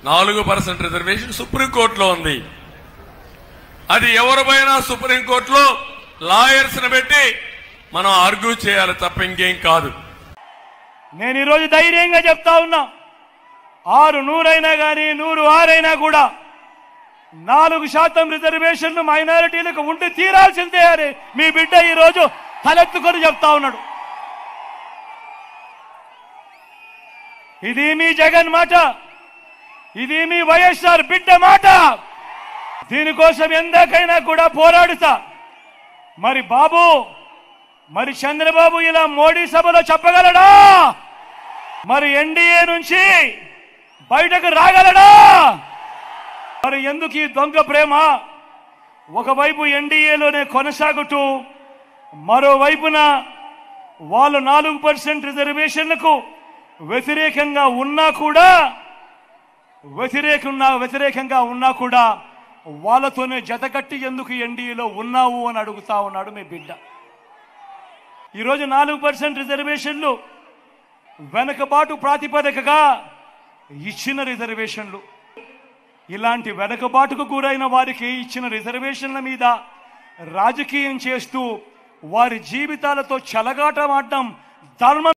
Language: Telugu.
4% రిజర్వేషన్ సుప్రీంకోర్టులో ఉంది. అది ఎవరిపైనా సుప్రీంకోర్టులో లాయర్స్ ని పెట్టి మనం ఆర్గ్యూ చేయాలి తప్ప ఇంకేం కాదు. నేను ఈరోజు ధైర్యంగా చెప్తా ఉన్నా, 600 అయినా కానీ 106 అయినా కూడా 4% రిజర్వేషన్లు మైనారిటీలకు ఉండి తీరాల్సిందే అని మీ బిడ్డ ఈరోజు తలెత్తుకొని చెప్తా ఉన్నాడు. ఇది మీ జగన్ మాట, ఇది మీ వైఎస్ఆర్ బిడ్డ మాట. దీనికోసం ఎందాకైనా కూడా పోరాడుతా. మరి బాబు, మరి చంద్రబాబు ఇలా మోడీ సభలో చెప్పగలడా? మరి ఎన్డీఏ నుంచి బయటకు రాగలడా? మరి ఎందుకు ఈ దొంగ ప్రేమ? ఒకవైపు ఎన్డీఏలోనే కొనసాగుతూ మరోవైపున వాళ్ళు 4% రిజర్వేషన్లకు వ్యతిరేకంగా ఉన్నా కూడా వాళ్ళతోనే జతకట్టి ఎందుకు ఎన్డీఏలో ఉన్నావు అని అడుగుతా ఉన్నాడు మీ బిడ్డ. ఈరోజు 4% రిజర్వేషన్లు వెనకబాటు ప్రాతిపదికగా ఇచ్చిన రిజర్వేషన్లు. ఇలాంటి వెనకబాటుకు గురైన వారికి ఇచ్చిన రిజర్వేషన్ల మీద రాజకీయం చేస్తూ వారి జీవితాలతో చెలగాటమాడడం ధర్మం